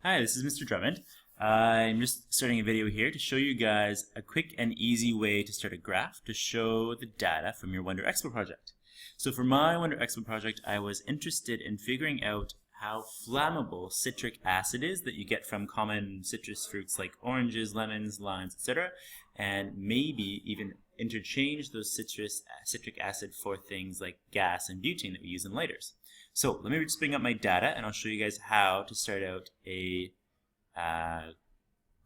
Hi, this is Mr. Drummond. I'm just starting a video here to show you guys a quick and easy way to start a graph to show the data from your Wonder Expo project. So for my Wonder Expo project, I was interested in figuring out how flammable citric acid is that you get from common citrus fruits like oranges, lemons, limes, etc., and maybe even interchange those citric acid for things like gas and butane that we use in lighters. So let me just bring up my data and I'll show you guys how to start out a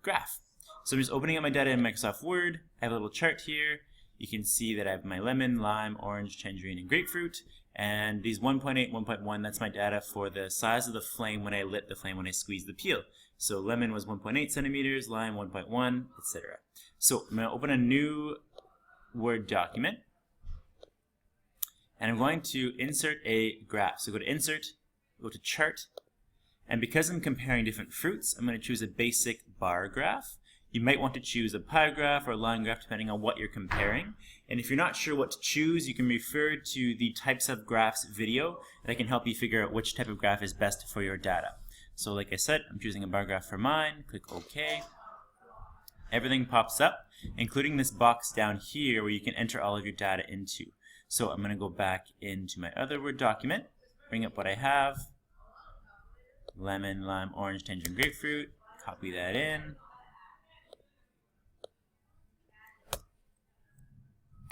graph. So I'm just opening up my data in Microsoft Word. I have a little chart here. You can see that I have my lemon, lime, orange, tangerine, and grapefruit. And these 1.8, 1.1, that's my data for the size of the flame when I lit the flame when I squeezed the peel. So lemon was 1.8 centimeters, lime 1.1, etc. So I'm going to open a new Word document. And I'm going to insert a graph. So go to Insert, go to Chart, and because I'm comparing different fruits, I'm going to choose a basic bar graph. You might want to choose a pie graph or a line graph depending on what you're comparing. And if you're not sure what to choose, you can refer to the Types of Graphs video that can help you figure out which type of graph is best for your data. So like I said, I'm choosing a bar graph for mine. Click OK. Everything pops up, including this box down here where you can enter all of your data into. So I'm going to go back into my other Word document, bring up what I have, lemon, lime, orange, tangerine, grapefruit, copy that in.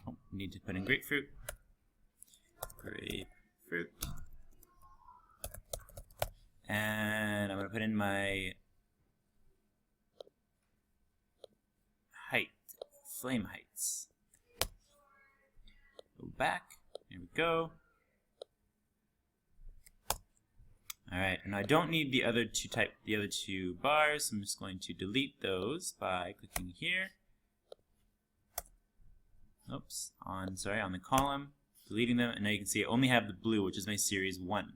Oh, need to put in grapefruit. Grapefruit. And I'm going to put in my height, flame heights. Go back. Here we go. Alright, and I don't need the other two bars, so I'm just going to delete those by clicking here. Oops, on the column, deleting them, and now you can see I only have the blue, which is my series 1.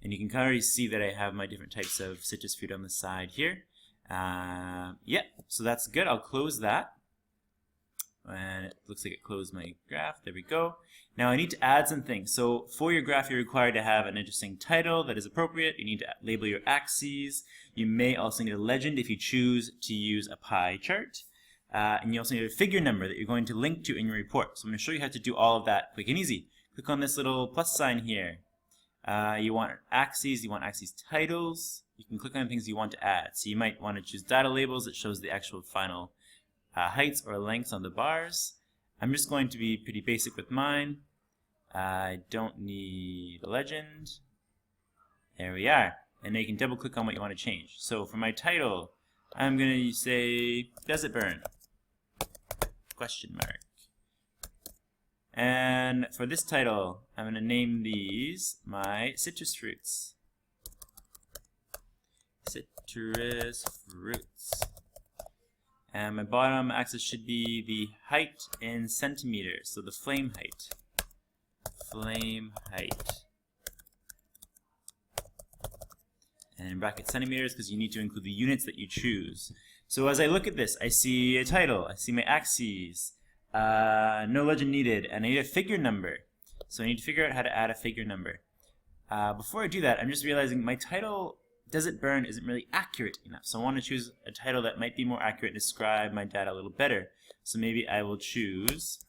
And you can already see that I have my different types of citrus fruit on the side here. Yeah, so that's good. I'll close that. And it looks like it closed my graph. There we go. Now I need to add some things. So for your graph, you're required to have an interesting title that is appropriate. You need to label your axes. You may also need a legend if you choose to use a pie chart. And you also need a figure number that you're going to link to in your report. So I'm going to show you how to do all of that quick and easy. Click on this little plus sign here. You want axes, you want axes titles. You can click on things you want to add. So you might want to choose data labels that shows the actual final heights or lengths on the bars. I'm just going to be pretty basic with mine. I don't need a legend. There we are. And now you can double click on what you want to change. So for my title, I'm going to say, does it burn? Question mark. And for this title, I'm going to name these my citrus fruits. Citrus fruits. And my bottom axis should be the height in centimeters, so the flame height. Flame height. And in bracket centimeters because you need to include the units that you choose. So as I look at this, I see a title, I see my axes, no legend needed, and I need a figure number. So I need to figure out how to add a figure number. Before I do that, I'm just realizing my title, Does It Burn, isn't really accurate enough. So I want to choose a title that might be more accurate and describe my data a little better. So maybe I will choose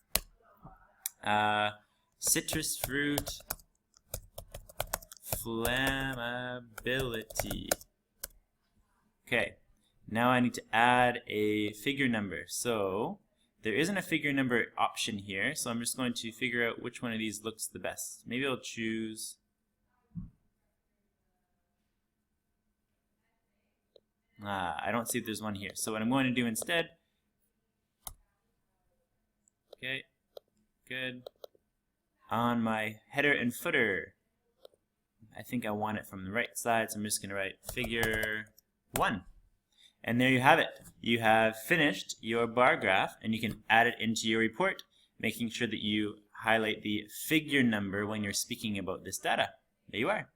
citrus fruit flammability. Okay, now I need to add a figure number. So there isn't a figure number option here, so I'm just going to figure out which one of these looks the best. Maybe I'll choose I don't see if there's one here. So what I'm going to do instead, okay, good, on my header and footer, I think I want it from the right side, so I'm just going to write figure 1. And there you have it. You have finished your bar graph, and you can add it into your report, making sure that you highlight the figure number when you're speaking about this data. There you are.